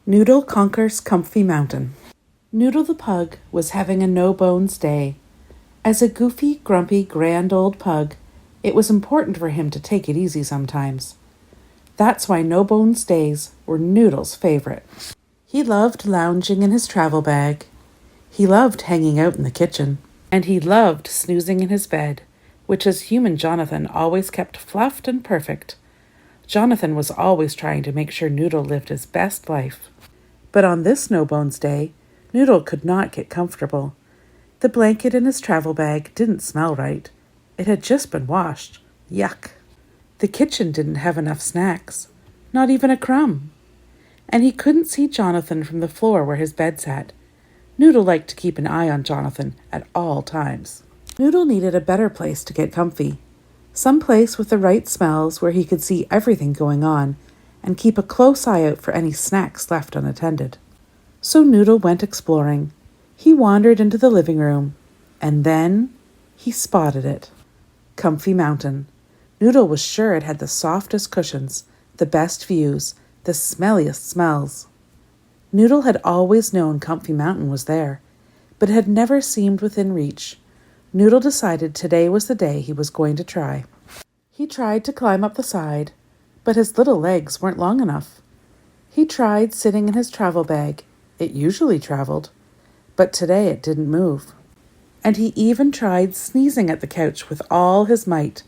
Noodle conquers Comfy Mountain. Noodle the pug was having a no-bones day. As a goofy, grumpy, grand old pug, it was important for him to take it easy sometimes. That's why no-bones days were Noodle's favorite. He loved lounging in his travel bag. He loved hanging out in the kitchen. And he loved snoozing in his bed, which his human Jonathan always kept fluffed and perfect. Jonathan was always trying to make sure Noodle lived his best life. But on this no-bones day, Noodle could not get comfortable. The blanket in his travel bag didn't smell right. It had just been washed. Yuck. The kitchen didn't have enough snacks. Not even a crumb. And he couldn't see Jonathan from the floor where his bed sat. Noodle liked to keep an eye on Jonathan at all times. Noodle needed a better place to get comfy. Some place with the right smells where he could see everything going on and keep a close eye out for any snacks left unattended. So Noodle went exploring. He wandered into the living room, and then he spotted it. Comfy Mountain. Noodle was sure it had the softest cushions, the best views, the smelliest smells. Noodle had always known Comfy Mountain was there, but it had never seemed within reach. Noodle decided today was the day he was going to try. He tried to climb up the side, but his little legs weren't long enough. He tried sitting in his travel bag. It usually traveled, but today it didn't move. And he even tried sneezing at the couch with all his might.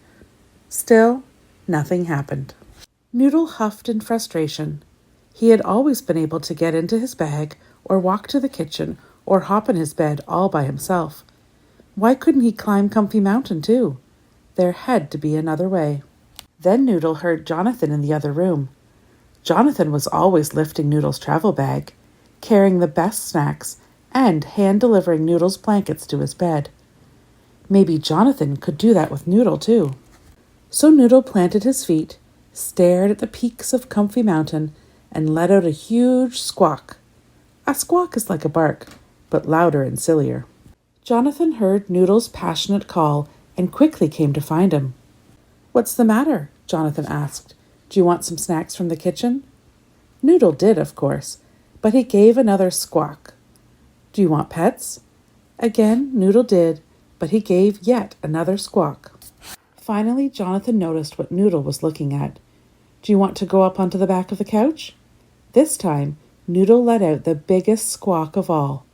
Still, nothing happened. Noodle huffed in frustration. He had always been able to get into his bag or walk to the kitchen or hop in his bed all by himself. Why couldn't he climb Comfy Mountain too? There had to be another way. Then Noodle heard Jonathan in the other room. Jonathan was always lifting Noodle's travel bag, carrying the best snacks, and hand-delivering Noodle's blankets to his bed. Maybe Jonathan could do that with Noodle too. So Noodle planted his feet, stared at the peaks of Comfy Mountain, and let out a huge squawk. A squawk is like a bark, but louder and sillier. Jonathan heard Noodle's passionate call and quickly came to find him. "What's the matter?" Jonathan asked. "Do you want some snacks from the kitchen?" Noodle did, of course, but he gave another squawk. "Do you want pets?" Again, Noodle did, but he gave yet another squawk. Finally, Jonathan noticed what Noodle was looking at. "Do you want to go up onto the back of the couch?" This time, Noodle let out the biggest squawk of all.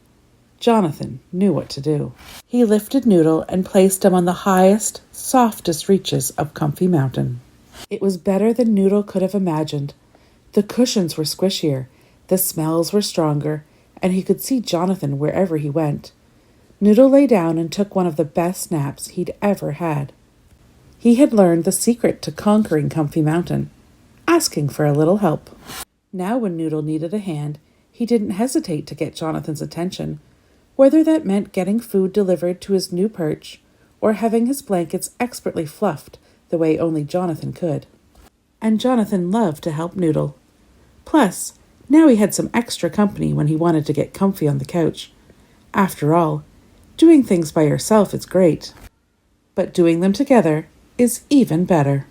Jonathan knew what to do. He lifted Noodle and placed him on the highest, softest reaches of Comfy Mountain. It was better than Noodle could have imagined. The cushions were squishier, the smells were stronger, and he could see Jonathan wherever he went. Noodle lay down and took one of the best naps he'd ever had. He had learned the secret to conquering Comfy Mountain, asking for a little help. Now when Noodle needed a hand, he didn't hesitate to get Jonathan's attention, whether that meant getting food delivered to his new perch or having his blankets expertly fluffed the way only Jonathan could. And Jonathan loved to help Noodle. Plus, now he had some extra company when he wanted to get comfy on the couch. After all, doing things by yourself is great, but doing them together is even better.